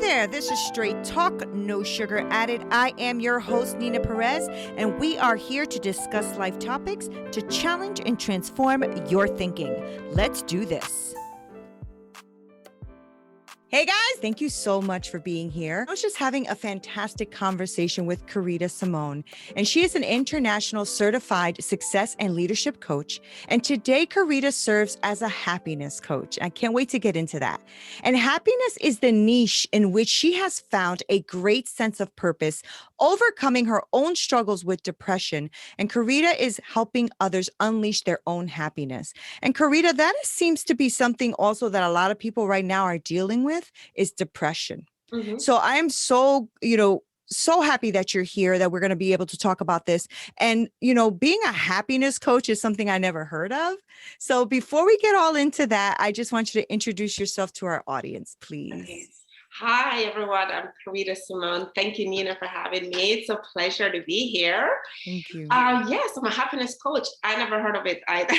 there, this is Straight Talk, no sugar added. I am your host, Nina Perez, and we are here to discuss life topics to challenge and transform your thinking. Let's do this. Hey guys, thank you so much for being here. I was just having a fantastic conversation with Kereta Symone, and she is an international certified success and leadership coach. And today, Kereta serves as a happiness coach. I can't wait to get into that. And happiness is the niche in which she has found a great sense of purpose, overcoming her own struggles with depression. And Kereta is helping others unleash their own happiness. And Kereta, that seems to be something also that a lot of people right now are dealing with. Is depression. So I'm so happy that you're here, that we're going to be able to talk about this. And, being a happiness coach is something I never heard of. So before we get all into that, I just want you to introduce yourself to our audience, please. Okay. Hi, everyone. I'm Kereta Symone. Thank you, Nina, for having me. It's a pleasure to be here. Thank you. Yes, I'm a happiness coach. I never heard of it either.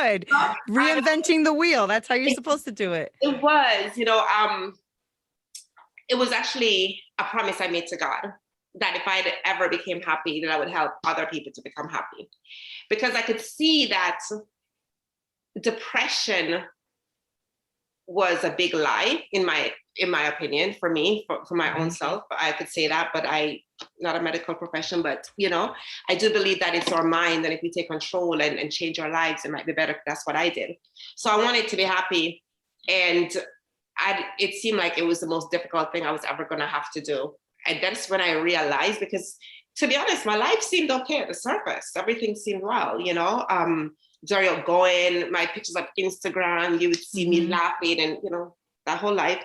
Good. Reinventing the wheel. That's how you're supposed to do it. It was, it was actually a promise I made to God that if I ever became happy, that I would help other people to become happy. Because I could see that depression was a big lie in my opinion, for me, for my own self. I could say that, but not a medical profession, but I do believe that it's our mind, and if we take control and change our lives, it might be better. That's what I did. So I wanted to be happy, and it seemed like it was the most difficult thing I was ever going to have to do. And that's when I realized, because to be honest, my life seemed okay at the surface. Everything seemed well, very outgoing. My pictures of Instagram, you would see me laughing and, that whole life.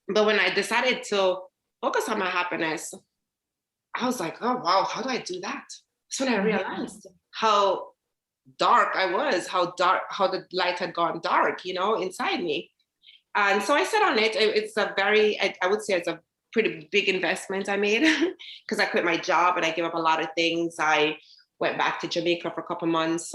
But when I decided to focus on my happiness, I was like, oh, wow, how do I do that? That's when I realized how dark I was, how the light had gone dark, inside me. And so I set on it. It's a very, I would say it's a pretty big investment I made, because I quit my job and I gave up a lot of things. I went back to Jamaica for a couple months.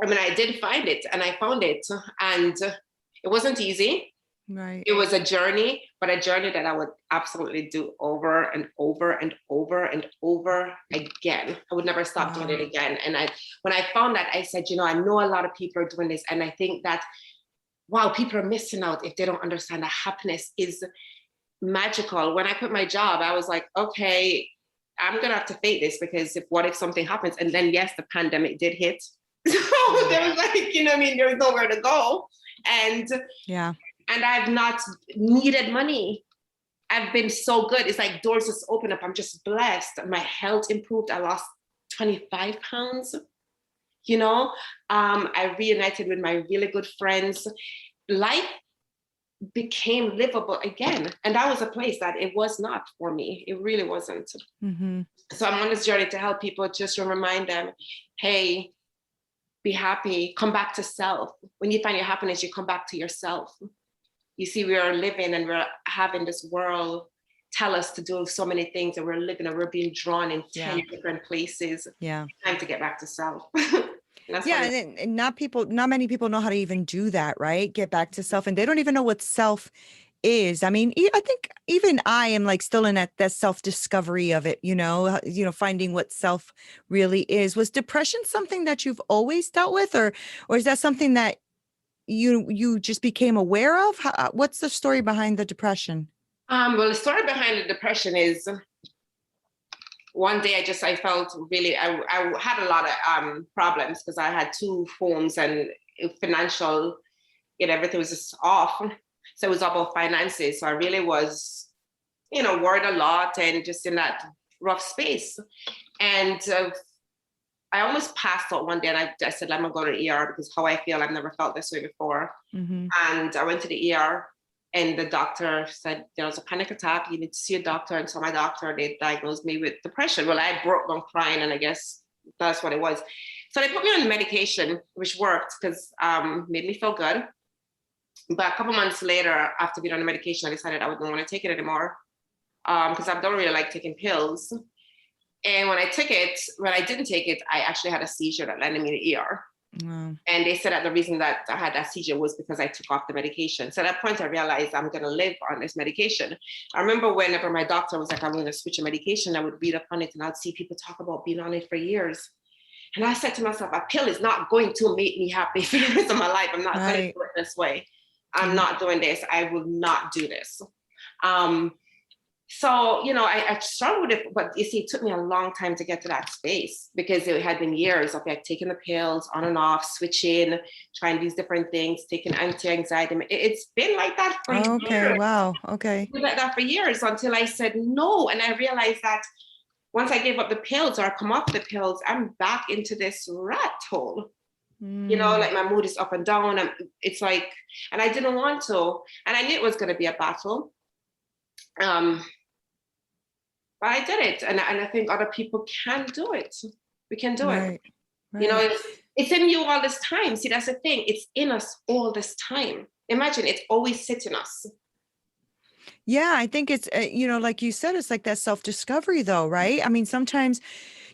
I did find it, and I found it, and it wasn't easy. Right. It was a journey, but a journey that I would absolutely do over and over and over and over again. I would never stop doing it again. And when I found that, I said, I know a lot of people are doing this, and I think that, wow, people are missing out if they don't understand that happiness is magical. When I quit my job, I was like, okay, I'm gonna have to face this, because what if something happens? And then, yes, the pandemic did hit. So there was there was nowhere to go. And I've not needed money. I've been so good. It's like doors just open up. I'm just blessed. My health improved. I lost 25 pounds. I reunited with my really good friends. Life became livable again. And that was a place that it was not for me. It really wasn't. So I'm on this journey to help people, just to remind them, hey, be happy, come back to self. When you find your happiness, you come back to yourself. You see, we are living and we're having this world tell us to do so many things, and we're living and we're being drawn in 10 different places. Yeah. Time to get back to self. And not many people know how to even do that, right? Get back to self. And they don't even know what self is. I think even I am still in that self-discovery of it, finding what self really is. Was depression something that you've always dealt with, or is that something that you just became aware of? What's the story behind the depression? Well, the story behind the depression is, one day I felt really, I had a lot of problems, because I had 2 homes and financial, everything was just off. So it was about finances. So I really was, worried a lot and just in that rough space. And I almost passed out one day, and I said, I'm gonna go to the ER, because how I feel, I've never felt this way before. And I went to the ER, and the doctor said, there was a panic attack. You need to see a doctor. And so my doctor, they diagnosed me with depression. Well, I broke down crying, and I guess that's what it was. So they put me on medication, which worked, because made me feel good. But a couple months later, after being on the medication, I decided I wouldn't want to take it anymore, because I don't really like taking pills. And when I didn't take it, I actually had a seizure that landed me in the ER. Wow. And they said that the reason that I had that seizure was because I took off the medication. So at that point, I realized I'm going to live on this medication. I remember whenever my doctor was like, I'm going to switch a medication, I would read up on it and I'd see people talk about being on it for years. And I said to myself, a pill is not going to make me happy for the rest of my life. I'm not going to do it this way. I'm not doing this. I will not do this. So, you know, I struggled with it, but you see, it took me a long time to get to that space because it had been years of like taking the pills on and off, switching, trying these different things, taking anti-anxiety. It's been like that for years. Okay. Wow. Okay. It's been like that for years until I said no. And I realized that once I gave up the pills or come off the pills, I'm back into this rat hole. You know, like my mood is up and down. It's like, and I didn't want to. And I knew it was going to be a battle. But I did it. And I think other people can do it. We can do it. Right. You know, it's in you all this time. See, that's the thing. It's in us all this time. Imagine it's always sitting us. Yeah, I think it's, you know, like you said, it's like that self-discovery though, right? I mean, sometimes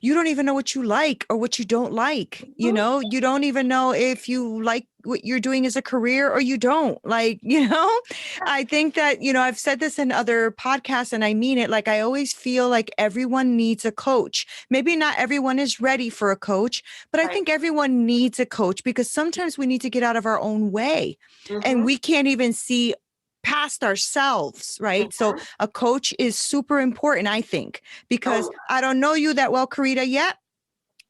you don't even know what you like or what you don't like. You know, you don't even know if you like what you're doing as a career or you don't. Like, you know, I think that, you know, I've said this in other podcasts and I mean it. Like, I always feel like everyone needs a coach. Maybe not everyone is ready for a coach, but I think everyone needs a coach because sometimes we need to get out of our own way and we can't even see past ourselves, right? So a coach is super important, I think, because I don't know you that well, Kereta, yet.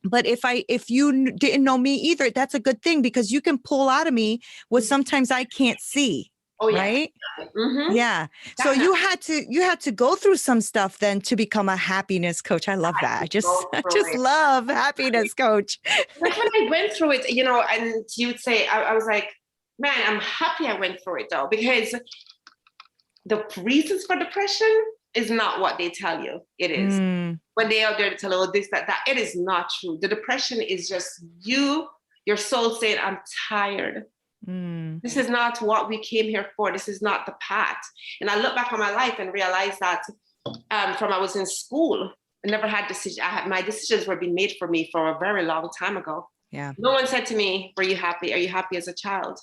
But if you didn't know me either, that's a good thing because you can pull out of me what sometimes I can't see. Right? Yeah. So you had to go through some stuff then to become a happiness coach. I love that. I just love happiness coach. Like when I went through it, you know, and you would say, I was like, man, I'm happy I went through it though, because the reasons for depression is not what they tell you it is. When they are there to tell you, oh, this, that, it is not true. The depression is just your soul saying, I'm tired. This is not what we came here for. This is not the path. And I look back on my life and realize that from I was in school, I never had decisions. My decisions were being made for me for a very long time ago. Yeah. No one said to me, were you happy? Are you happy as a child?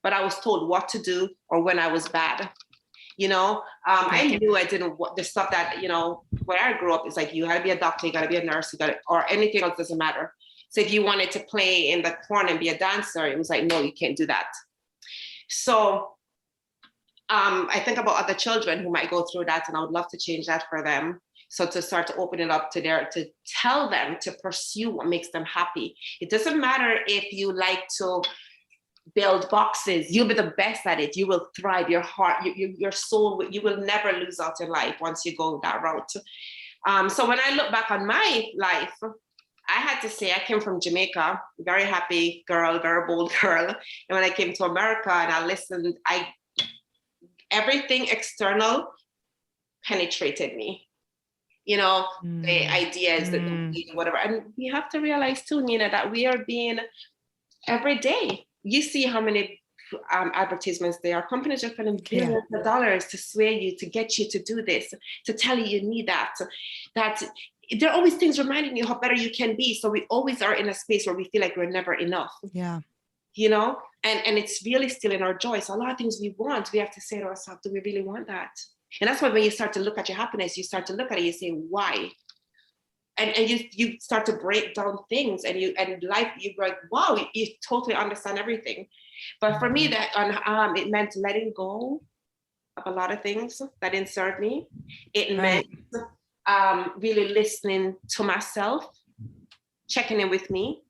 But I was told what to do or when I was bad. You know, I knew I didn't want the stuff that, you know, where I grew up is like, you gotta be a doctor, you gotta be a nurse, or anything else doesn't matter. So if you wanted to play in the corner and be a dancer, it was like, no, you can't do that. So I think about other children who might go through that, and I would love to change that for them. So to start to open it up to tell them to pursue what makes them happy. It doesn't matter if you like to build boxes, you'll be the best at it. You will thrive. Your heart, your soul, you will never lose out in life once you go that route. So when I look back on my life, I had to say I came from Jamaica, very happy girl, very bold girl. And when I came to America and I listened, everything external penetrated me. You know, the ideas, whatever. And we have to realize too, Nina, that we are being every day. You see how many advertisements there are. Companies are spending billions of dollars to sway you, to get you to do this, to tell you need that. That there are always things reminding you how better you can be. So we always are in a space where we feel like we're never enough. Yeah. You know, and it's really still in our joy. So a lot of things we want, we have to say to ourselves, do we really want that? And that's why when you start to look at your happiness, you start to look at it, you say, why? And you start to break down things and life, you're like, wow, you totally understand everything. But for me, that it meant letting go of a lot of things that didn't serve me. It meant really listening to myself, checking in with me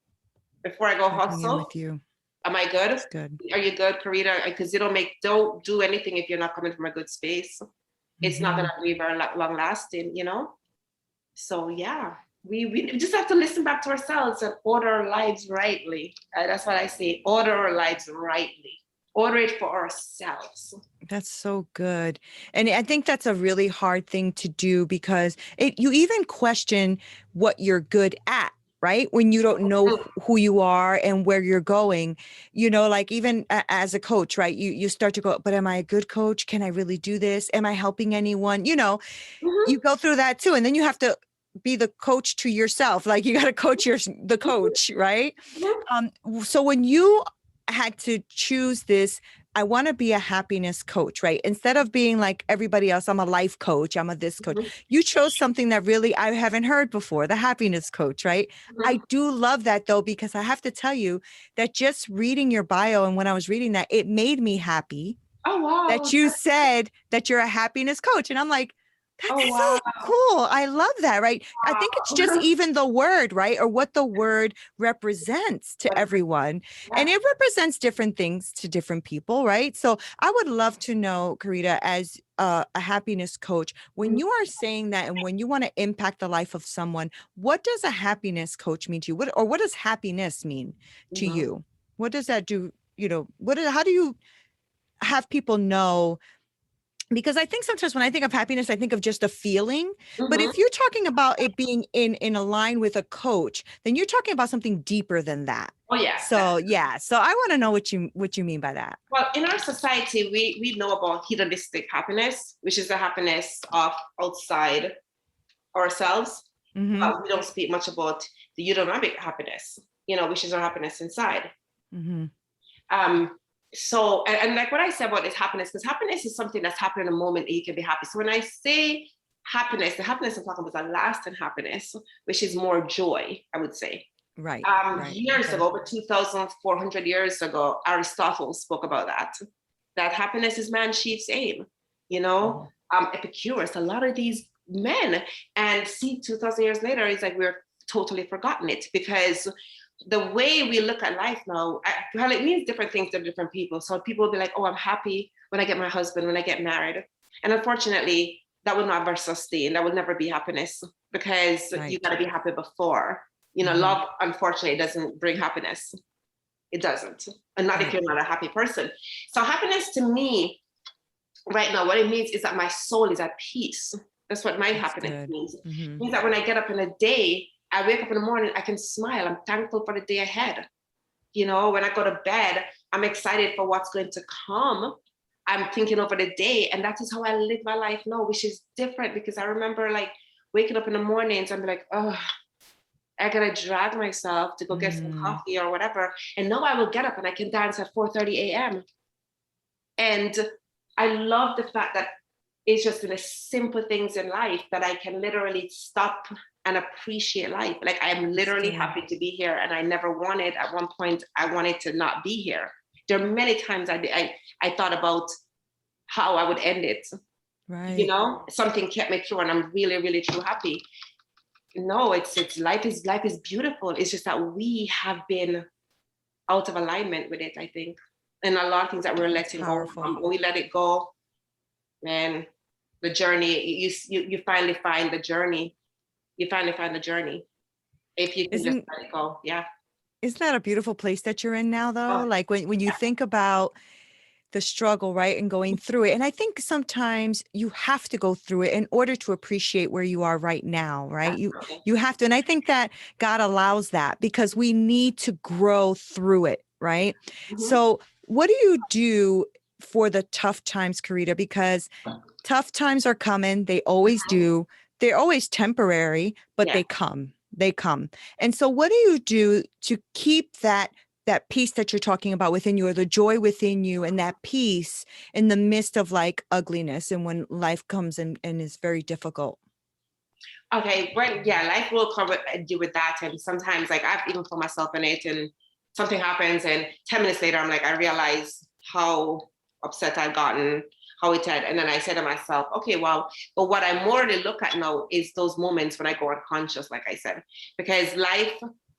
before I go hustle. With you. Am I good? That's good. Are you good, Kereta? Because don't do anything if you're not coming from a good space. It's not gonna be very long lasting, you know? So yeah, we just have to listen back to ourselves and order our lives rightly. That's what I say, order our lives rightly. Order it for ourselves. That's so good. And I think that's a really hard thing to do because you even question what you're good at, right? When you don't know who you are and where you're going, you know, like even as a coach, right? You start to go, but am I a good coach? Can I really do this? Am I helping anyone? You know, you go through that too. And then you have to be the coach to yourself. Like you got to coach the coach, right? So when you had to choose this, I want to be a happiness coach, right? Instead of being like everybody else, I'm a life coach, I'm a this coach. You chose something that really I haven't heard before, the happiness coach, right? I do love that though, because I have to tell you that just reading your bio and when I was reading that, it made me happy Oh, wow. that you said that you're a happiness coach. And I'm like, that's Oh, so wow. cool. I love that, right? I think it's just Wow. even the word, right? Or what the word represents to everyone. And it represents different things to different people, right? So I would love to know, Kereta, as a happiness coach, when you are saying that and when you want to impact the life of someone, what does a happiness coach mean to you? What does happiness mean to you? What does that do? You know, how do you have people know? Because I think sometimes when I think of happiness, I think of just a feeling. But if you're talking about it being in a line with a coach, then you're talking about something deeper than that. Oh, yeah. So yeah. So I want to know what you mean by that. Well, in our society, we know about hedonistic happiness, which is the happiness of outside ourselves. But we don't speak much about the eudaimonia happiness, which is our happiness inside. So, and like what I said about is happiness, because happiness is something that's happening in a moment that you can be happy. So when I say happiness, the happiness I'm talking about is a lasting happiness, which is more joy, I would say. Right. Years ago, over 2,400 years ago, Aristotle spoke about that happiness is man's chief's aim, Epicurus, a lot of these men, and see 2,000 years later, it's like we're totally forgotten it, because the way we look at life now, well, it means different things to different people. So people will be like, oh, I'm happy when I get my husband, when I get married. And unfortunately, that will never sustain. That will never be happiness, because you got to be happy before. Love, unfortunately, doesn't bring happiness. It doesn't. And not if you're not a happy person. So happiness to me right now, what it means is that my soul is at peace. That's what my happiness means. It means that when I get up in a day, I wake up in the morning, I can smile. I'm thankful for the day ahead. When I go to bed, I'm excited for what's going to come. I'm thinking over the day, and that is how I live my life now, which is different, because I remember like waking up in the mornings and be like, oh, I gotta drag myself to go get some coffee or whatever. And now I will get up and I can dance at 4:30 a.m. And I love the fact that it's just in the simple things in life that I can literally stop and appreciate life. Like I'm literally happy to be here, and I never wanted, at one point, I wanted to not be here. There are many times I thought about how I would end it. Right. Something kept me through, and I'm really, really true happy. No, it's life is beautiful. It's just that we have been out of alignment with it, I think. And a lot of things that we're letting go. When we let it go, man, the journey, you finally find the journey. You finally find the journey. If you can just let it go. Yeah. Isn't that a beautiful place that you're in now, though? Like when you think about the struggle, right, and going through it. And I think sometimes you have to go through it in order to appreciate where you are right now, right? You have to. And I think that God allows that because we need to grow through it, right? So what do you do for the tough times, Kereta? Because tough times are coming. They always do. They're always temporary, but they come. They come. And so what do you do to keep that peace that you're talking about within you, or the joy within you, and that peace in the midst of like ugliness and when life comes and is very difficult? Okay, well, yeah, life will come deal with that. And sometimes like I've even put myself in it, and something happens, and 10 minutes later, I'm like, I realize how upset I've gotten, how it had. And then I said to myself, okay, well, but what I more to look at now is those moments when I go unconscious, like I said, because life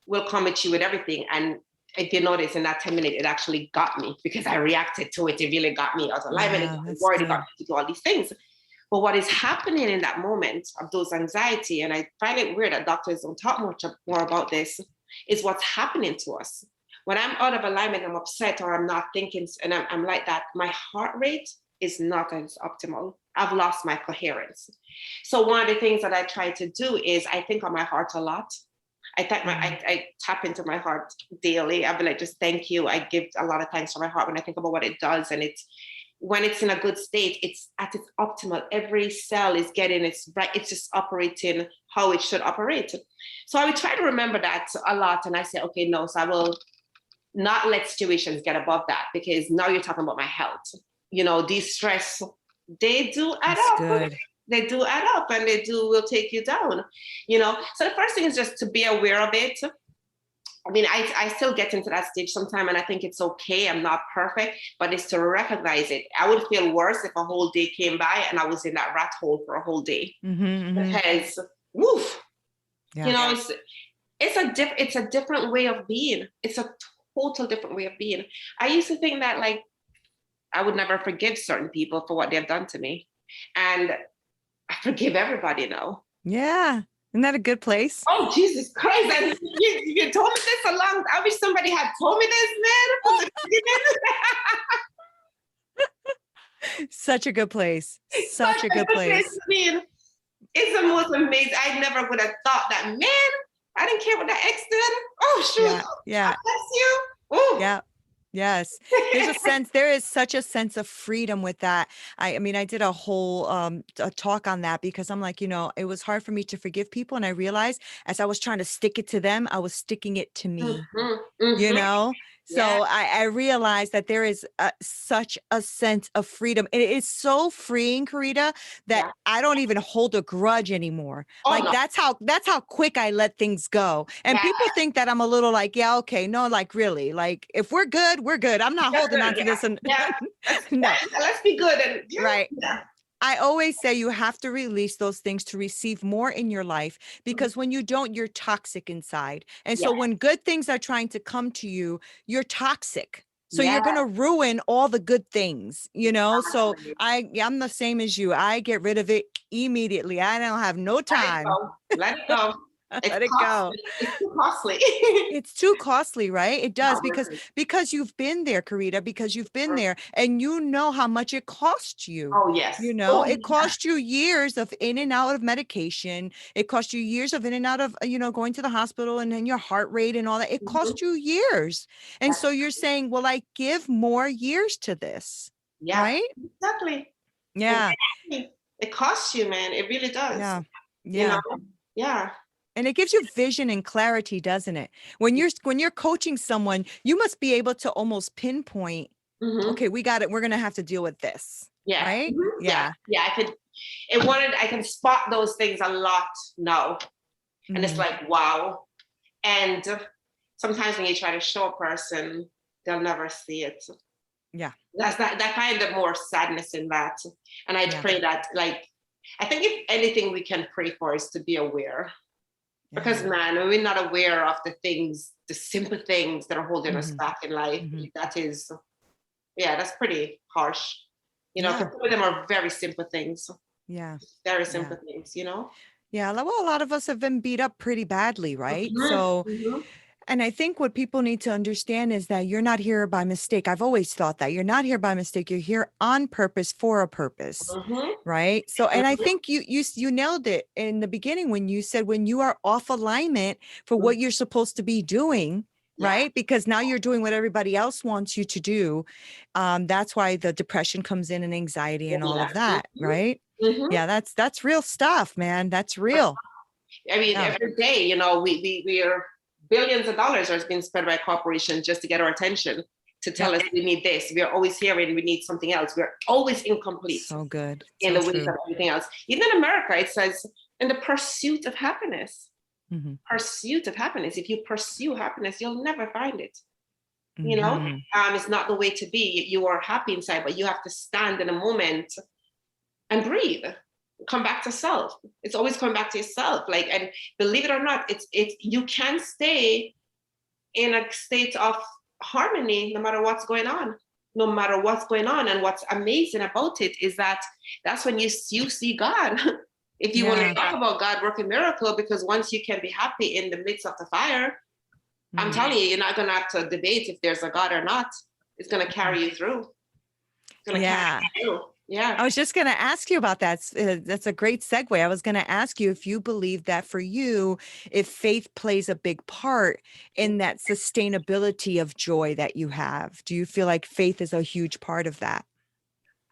will come at you with everything. And if you notice, in that 10 minutes, it actually got me because I reacted to it. It really got me out of alignment. It got me worried, it got me to do all these things. But what is happening in that moment of those anxiety, and I find it weird that doctors don't talk much more about this, is what's happening to us. When I'm out of alignment, I'm upset or I'm not thinking, and I'm like that, my heart rate is not as optimal. I've lost my coherence. So one of the things that I try to do is I think on my heart a lot. I tap into my heart daily. I'll be like, just thank you. I give a lot of thanks to my heart when I think about what it does. And when it's in a good state, it's at its optimal. Every cell is getting its right. It's just operating how it should operate. So I would try to remember that a lot. And I say, okay, no, so I will not let situations get above that, because now you're talking about my health. You know, these stress, they do add That's up. good. They do add up, and they will take you down, you know. So the first thing is just to be aware of it. I mean, I still get into that stage sometime, and I think it's okay. I'm not perfect, but it's to recognize it. I would feel worse if a whole day came by and I was in that rat hole for a whole day. Because, woof, you know, it's a different way of being. It's a total different way of being. I used to think that, like, I would never forgive certain people for what they've done to me, and I forgive everybody now. Yeah. Isn't that a good place? Oh, Jesus Christ. And you told me this a long. I wish somebody had told me this, man. Such a good place. Such a good place. It's the most amazing. I never would have thought that, man. I didn't care what that ex did. Oh, shoot. Yeah. God bless you. Ooh. Yeah. Yes. There is such a sense of freedom with that. I mean, I did a whole a talk on that, because I'm like, you know, it was hard for me to forgive people. And I realized as I was trying to stick it to them, I was sticking it to me, you know? So I realized that there is such a sense of freedom. It is so freeing, Kereta, that I don't even hold a grudge anymore. That's how quick I let things go. And people think that I'm a little like, yeah, okay, no, like really, like if we're good, we're good. I'm not holding on to this. And no, let's be good. And right. I always say you have to release those things to receive more in your life, because when you don't, you're toxic inside. And so when good things are trying to come to you, you're toxic. So you're going to ruin all the good things, you know? So I'm the same as you. I get rid of it immediately. I don't have no time. Let it go. Let it go. It's too costly. It's too costly, right? It does, because you've been there, Kereta, because you've been there, and you know how much it costs you. Oh, yes. You know, it cost you years of in and out of medication. It cost you years of in and out of, you know, going to the hospital, and then your heart rate and all that. It cost you years. And so you're saying, well, I give more years to this. Yeah. Right? Exactly. Yeah. Exactly. It costs you, man. It really does. Yeah. Yeah. You know? Yeah. And it gives you vision and clarity, doesn't it? When you're coaching someone, you must be able to almost pinpoint, okay, we got it. We're going to have to deal with this. Yeah. Right? Yeah. I can spot those things a lot now. And it's like, wow. And sometimes when you try to show a person, they'll never see it. Yeah. That's that kind of more sadness in that. And I pray that, like, I think if anything we can pray for is to be aware. Because, man, when we're not aware of the things, the simple things that are holding us back in life, that is, that's pretty harsh. You know, because some of them are very simple things. Yeah. Very simple things, you know? Yeah. Well, a lot of us have been beat up pretty badly, right? So, and I think what people need to understand is that you're not here by mistake. I've always thought that you're not here by mistake. You're here on purpose for a purpose, right? So, and I think you nailed it in the beginning when you said when you are off alignment for what you're supposed to be doing, right? Because now you're doing what everybody else wants you to do. That's why the depression comes in and anxiety and all of that, right? Yeah, that's real stuff, man. That's real. I mean, every day, you know, we are billions of dollars are being spent by corporations just to get our attention, to tell us we need this. We are always hearing we need something else. We're always incomplete. So good. In the ways of everything else. Even in America, it says in the pursuit of happiness. Pursuit of happiness. If you pursue happiness, you'll never find it. You know, it's not the way to be. You are happy inside, but you have to stand in a moment and breathe. Come back to self. It's always coming back to yourself. Like, and believe it or not, it's you can stay in a state of harmony no matter what's going on. No matter what's going on. And what's amazing about it is that that's when you see God. If you want to talk about God working miracle, because once you can be happy in the midst of the fire, I'm telling you, you're not going to have to debate if there's a God or not. It's going to carry you through. It's going to carry you through. Yeah. I was just going to ask you about that. That's a great segue. I was going to ask you if you believe that for you, if faith plays a big part in that sustainability of joy that you have. Do you feel like faith is a huge part of that?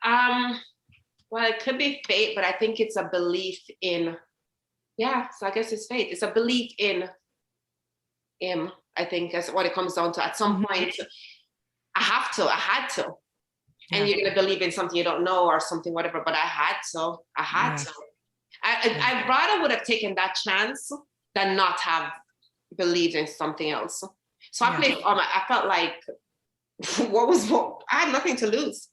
Well, it could be fate, but I think it's a belief in, yeah, so I guess it's fate. It's a belief in him. I think that's what it comes down to. At some point, I had to. And you're going to believe in something you don't know or something, whatever, but I had to. I rather would have taken that chance than not have believed in something else. So I felt like, I had nothing to lose.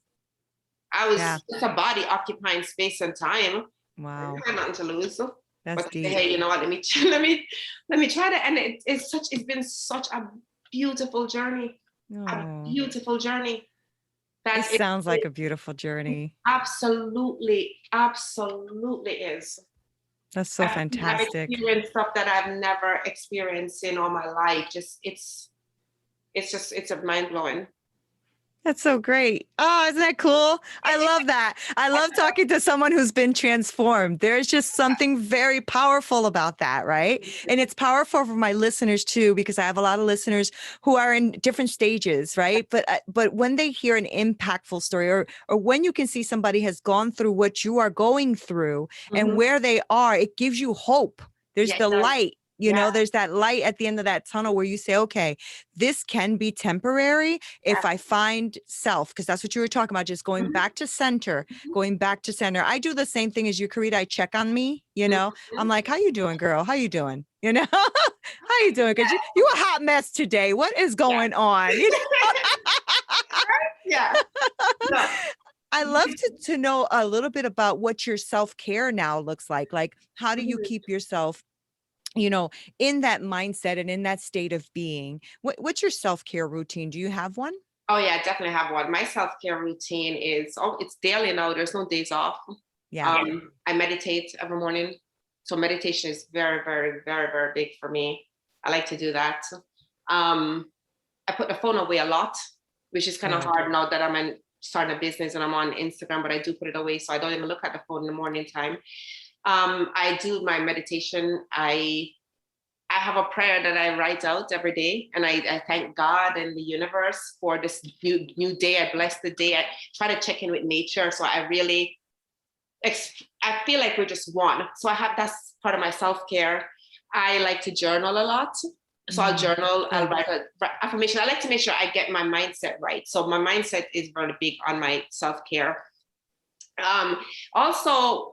I was just a body occupying space and time. Wow. I had nothing to lose. That's but deep. Hey, you know what? Let me try to. And it's been such a beautiful journey. A beautiful journey. It sounds like a beautiful journey. Absolutely is. That's so fantastic. I've experienced stuff that I've never experienced in all my life. It's a mind blowing. That's so great. Oh, isn't that cool? I love that. I love talking to someone who's been transformed. There's just something very powerful about that, right? And it's powerful for my listeners too, because I have a lot of listeners who are in different stages, right? But when they hear an impactful story, or when you can see somebody has gone through what you are going through and where they are, it gives you hope. There's the light. You know, there's that light at the end of that tunnel where you say, okay, this can be temporary if I find self, because that's what you were talking about, just going back to center, going back to center. I do the same thing as you, Kereta. I check on me, you know, I'm like, how you doing, girl? How you doing? You know, how you doing? Because you a hot mess today. What is going on? You know? I love to know a little bit about what your self-care now looks like. Like, how do you keep yourself, you know, in that mindset and in that state of being? What's your self-care routine? Do you have one? Oh yeah, I definitely have one. My self-care routine is, it's daily now. There's no days off. I meditate every morning. So meditation is very, very, very, very big for me. I like to do that. I put the phone away a lot, which is kind of hard now that I'm starting a business and I'm on Instagram, but I do put it away. So I don't even look at the phone in the morning time. I do my meditation. I have a prayer that I write out every day, and I thank God and the universe for this new day. I bless the day. I try to check in with nature. So I really, I feel like we're just one. So that's part of my self-care. I like to journal a lot. So I'll journal, I'll write an affirmation. I like to make sure I get my mindset right. So my mindset is very big on my self-care. Also,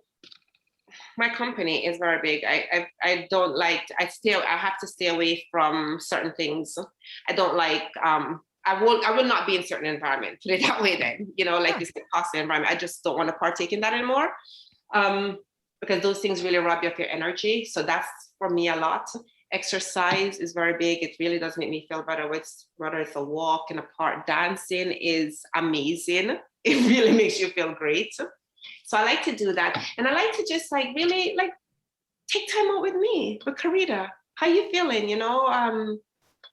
my company is very big. I don't like, I have to stay away from certain things. I don't like, I will not be in certain environments, put it that way then, you know, like this toxic environment. I just don't want to partake in that anymore. Because those things really rob you of your energy. So that's for me a lot. Exercise is very big. It really does make me feel better. Whether it's a walk in a park, dancing is amazing. It really makes you feel great. So I like to do that. And I like to just really take time out with me, with Kereta. How you feeling? You know,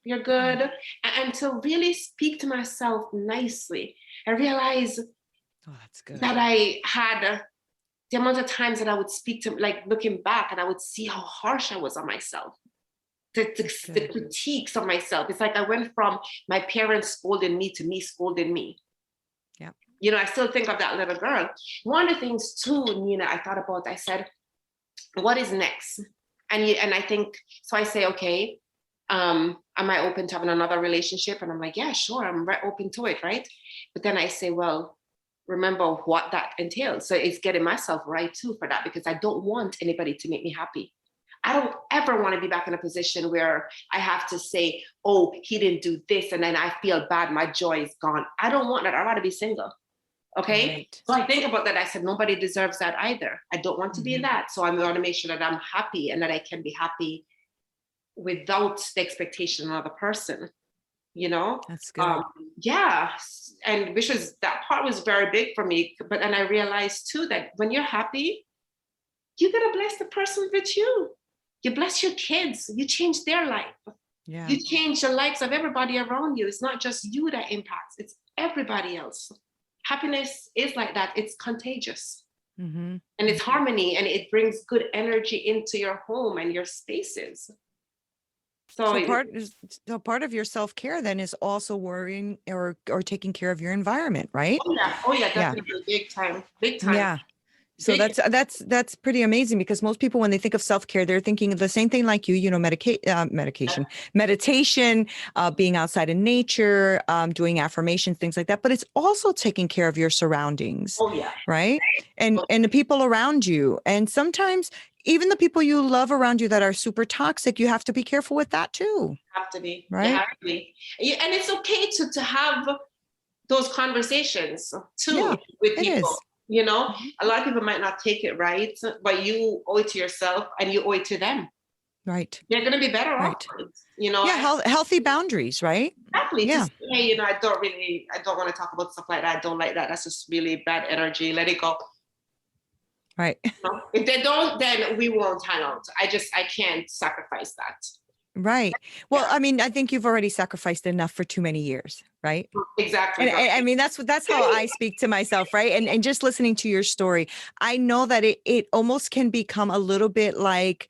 you're good. And to really speak to myself nicely. I realize that's good. that I had the amount of times that I would speak to, looking back, and I would see how harsh I was on myself. The critiques of myself. It's like I went from my parents scolding me to me scolding me. Yeah. You know, I still think of that little girl. One of the things too, Nina, I thought about, I said, what is next? And I think, so I say, okay, am I open to having another relationship? And I'm like, yeah, sure, I'm open to it, right? But then I say, well, remember what that entails. So it's getting myself right too for that, because I don't want anybody to make me happy. I don't ever want to be back in a position where I have to say, oh, he didn't do this, and then I feel bad, my joy is gone. I don't want that. I'd rather be single. Okay. Right. So I think about that. I said, nobody deserves that either. I don't want to be in that. So I'm going to make sure that I'm happy and that I can be happy without the expectation of another person, you know? That's good. Yeah. And that part was very big for me. But then I realized too, that when you're happy, you got to bless the person with you. You bless your kids. You change their life. Yeah. You change the lives of everybody around you. It's not just you that impacts, it's everybody else. Happiness is like that. It's contagious. And it's harmony, and it brings good energy into your home and your spaces. So So part of your self-care then is also worrying or taking care of your environment, right? oh yeah, Yeah. definitely, big time, big time. Yeah. So Big, that's pretty amazing, because most people, when they think of self-care, they're thinking of the same thing like you know, meditation, being outside in nature, doing affirmations, things like that. But it's also taking care of your surroundings, oh yeah, right? And the people around you. And sometimes even the people you love around you that are super toxic, you have to be careful with that too, have to be, you right? have to be. And it's okay to have those conversations too Yeah, with it people. is. You know, Mhm. a lot of people might not take it right, but you owe it to yourself and you owe it to them. Right. They're going to be better off, Right. you know. Yeah. Healthy boundaries, right? Exactly. To Yeah. say, hey, you know, I don't want to talk about stuff like that. I don't like that. That's just really bad energy. Let it go. Right. You know? If they don't, then we won't hang out. I can't sacrifice that. Right. Well, Yeah, I mean, I think you've already sacrificed enough for too many years, right? exactly. And I mean, that's how I speak to myself, right? And just listening to your story, I know that it almost can become a little bit like,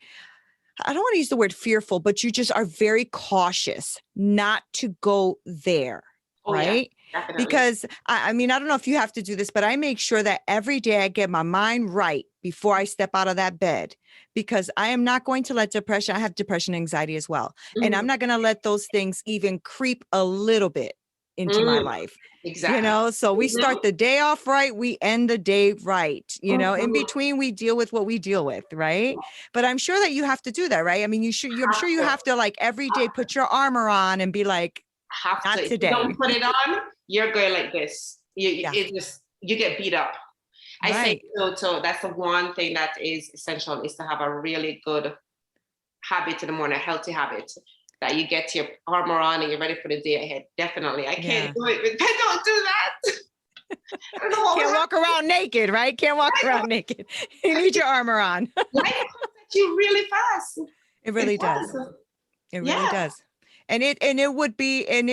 I don't want to use the word fearful, but you just are very cautious not to go there, Oh yeah, right? definitely. Because I mean, I don't know if you have to do this, but I make sure that every day I get my mind right before I step out of that bed, because I am not going to let depression, I have depression, anxiety as well. And I'm Mm, not going to let those things even creep a little bit into my mm, life. exactly. So we start Mhm, the day off right, we end the day right. In mhm. between we deal with what we deal with, right? But I'm sure that you have to do that, right? I mean, I'm Have sure you to, have to like every day put your armor on and be like, have to. not If you today. don't put it on, you're going like this. Yeah. It just you get beat up. I say Right. so. That's the one thing that is essential is to have a really good habit in the morning, a healthy habit that you get your armor on and you're ready for the day ahead. Definitely, I can't Yeah. do it. I don't do that. I don't know what would Can't walk around naked, right? Can't walk around naked. You need your armor on. life comes at you really fast. It It really does. does. It really Yeah. does. And it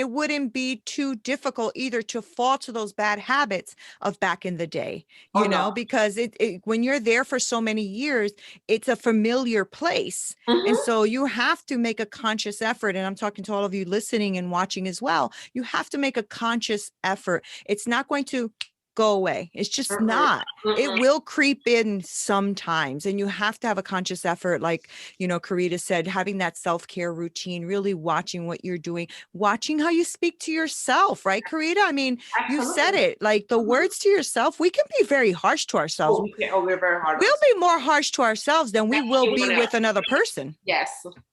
wouldn't be too difficult either to fall to those bad habits of back in the day, Oh no. because when you're there for so many years, it's a familiar place. And Mm-hmm. so you have to make a conscious effort. And I'm talking to all of you listening and watching as well. You have to make a conscious effort. It's not going to go away. It's just Mm-mm. not. It Mm-mm. will creep in sometimes. And you have to have a conscious effort, like Kereta said, having that self-care routine, really watching what you're doing, watching how you speak to yourself, right, Kereta? I mean, you said Absolutely. it, like the Mhm. words to yourself, we can be very harsh to ourselves. We're very hard on We'll ourselves. be more harsh to ourselves than we will be Anyone else. with another person. Yes.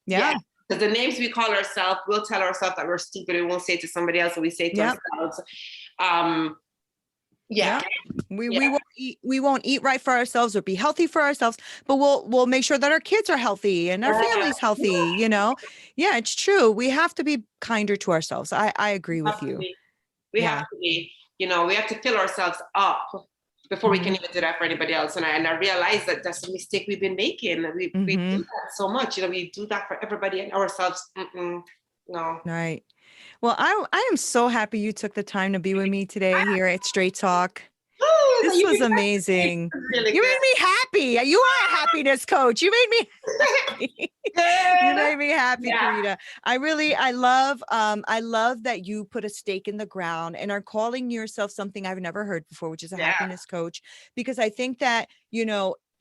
Yeah. Yeah. Because the names we call ourselves, we'll tell ourselves that we're stupid. We won't say it to somebody else, and we say it to Yep. ourselves. Um, yeah. Yep. We Yeah. we won't eat right for ourselves or be healthy for ourselves, but we'll make sure that our kids are healthy and our family's healthy. Yeah, it's true. We have to be kinder to ourselves. I agree We have with to you. be. We have Yeah. to be. We have to fill ourselves up before we can Hmm. even do that for anybody else. And I realize that that's a mistake we've been making. We do Hmm. that so much. We do that for everybody and ourselves. Mm-mm, no. Right. Well, I am so happy you took the time to be with me today here at Straight Talk. Oh, so This you was did that. amazing. It's really You good. made me happy. You are a happiness coach. You made me happy. You Good. made me happy, Yeah. Karita. I love that you put a stake in the ground and are calling yourself something I've never heard before, which is a Yeah. happiness coach, because I think that,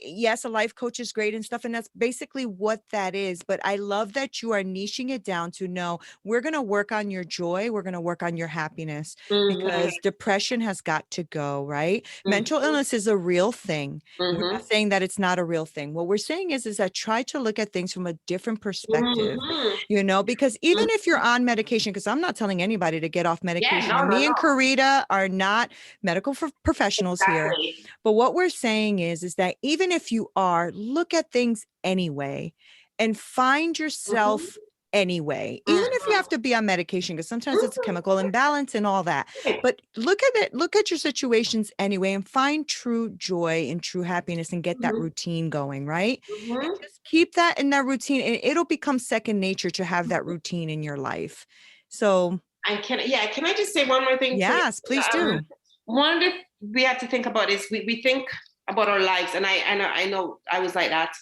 yes, a life coach is great and stuff, and that's basically what that is. But I love that you are niching it down to no, we're going to work on your joy. We're going to work on your happiness, Mm-hmm. because depression has got to go, right? Mental Mm-hmm. illness is a real thing. We're Mm-hmm. not saying that it's not a real thing. What we're saying is that try to look at things from a different perspective, Mm-hmm. because even if you're on medication, because I'm not telling anybody to get off Yeah, medication, no, and no, me no. and Karita are not medical professionals here. Exactly. But what we're saying is that even if you are, look at things anyway and find Mm-hmm. yourself anyway, even if you Mm-hmm. have to be on medication, because sometimes it's a Mm-hmm. chemical imbalance and all that. Right. But look at it, look at your situations anyway, and find true joy and true happiness and get that Mm-hmm. routine going, right? And Mm-hmm. just keep that in that routine, and it'll become second nature to have that routine in your life. So, And can I just say one more thing to yes, please um, do. one that we have to think about is we think about our lives, and I know I was like that.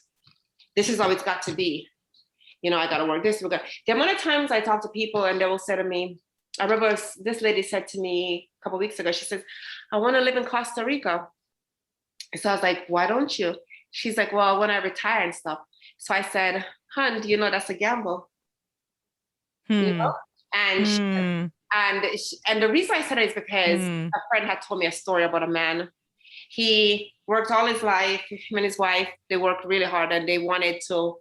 This is how it's got to be. I got to work this. The amount of times I talk to people and they will say to me, I remember this lady said to me a couple of weeks ago, she says, I want to live in Costa Rica. So I was like, why don't you? She's like, well, when I retire and stuff. So I said, hun, do you know that's a gamble? And and the reason I said it is because a friend had told me a story about a man. He worked all his life, him and his wife, they worked really hard, and they wanted to,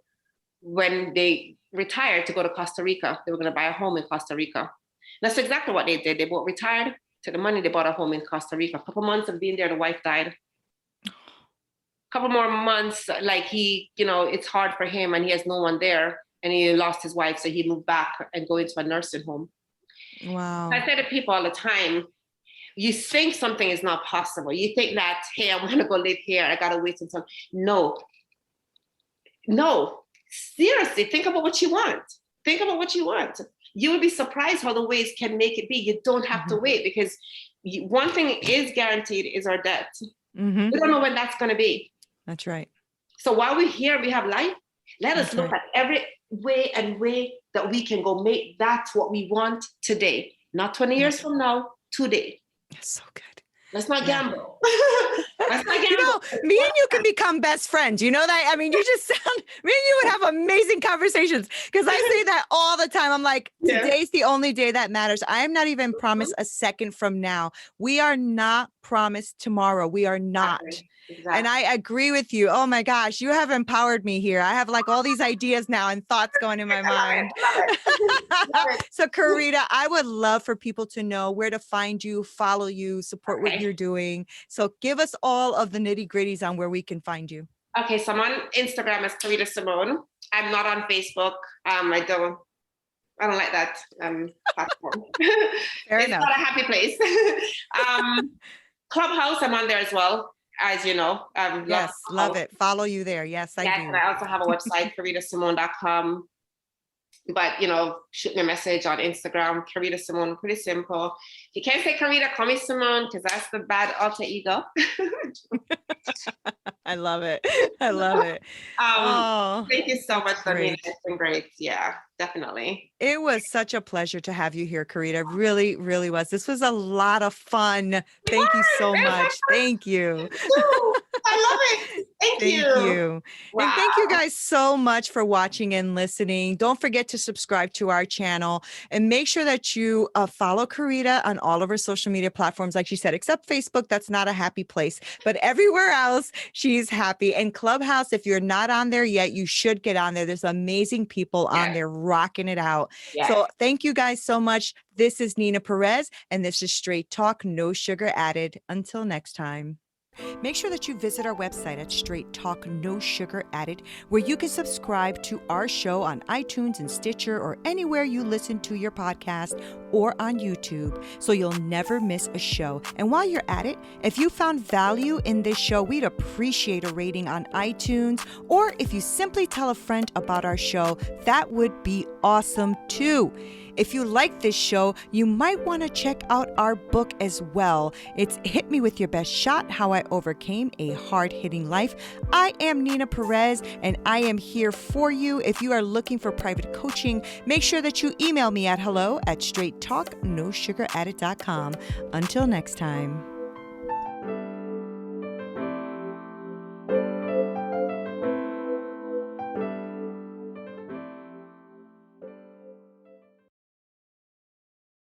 when they retired, to go to Costa Rica. They were going to buy a home in Costa Rica. That's exactly what they did. They both retired, took the money, they bought a home in Costa Rica. A couple months of being there, the wife died. A couple more months, like it's hard for him and he has no one there, and he lost his wife, so he moved back and go into a nursing home. Wow. I say to people all the time, you think something is not possible. You think that, hey, I want to go live here, I gotta wait until. No, seriously, think about what you want. You would be surprised how the ways can make it be. You don't have to wait, because one thing is guaranteed is our death. We don't know when that's going to be. That's right. So while we're here, we have life. Let us look at every way that we can go make that what we want today. Not 20 years from now, today. That's so good. Let's not gamble. Let's not gamble. You know, me and you can become best friends. You know that? I mean, you just sound, me and you would have amazing conversations, because I say that all the time. I'm like, today's the only day that matters. I am not even promised a second from now. We are not promised tomorrow. We are not. Exactly. And I agree with you. Oh my gosh, you have empowered me here. I have like all these ideas now and thoughts going in my mind. So Kereta, I would love for people to know where to find you, follow you, support what you're doing. So give us all of the nitty gritties on where we can find you. Okay, so I'm on Instagram as Kereta Symone. I'm not on Facebook. I don't like that platform. It's not a happy place. Clubhouse, I'm on there as well. As you know, yes, love it. Follow you there. Yes, I do. And I also have a website, KeretaSymone.com. But shoot me a message on Instagram, Kereta Symone. Pretty simple. If you can't say Kereta, call me Symone, because that's the bad alter ego. I love it. I love it. Thank you so much for me. It's been great. Yeah, definitely. It was such a pleasure to have you here, Kereta. Really, really was. This was a lot of fun. Thank you so much. Thank you. I love it. Thank you. Wow. And thank you guys so much for watching and listening. Don't forget to subscribe to our channel and make sure that you follow Kereta on all of her social media platforms, like she said, except Facebook. That's not a happy place, but everywhere else she's happy. And Clubhouse, if you're not on there yet, you should get on there. There's amazing people on there rocking it out. So thank you guys so much. This is Nina Perez, and this is Straight Talk, no sugar added. Until next time. Make sure that you visit our website at Straight Talk, No Sugar Added, where you can subscribe to our show on iTunes and Stitcher or anywhere you listen to your podcast, or on YouTube, so you'll never miss a show. And while you're at it, if you found value in this show, we'd appreciate a rating on iTunes, or if you simply tell a friend about our show, that would be awesome too. If you like this show, you might want to check out our book as well. It's Hit Me With Your Best Shot, How I Overcame a Hard-Hitting Life. I am Nina Perez, and I am here for you. If you are looking for private coaching, make sure that you email me at hello@straighttalknosugar.com. Until next time.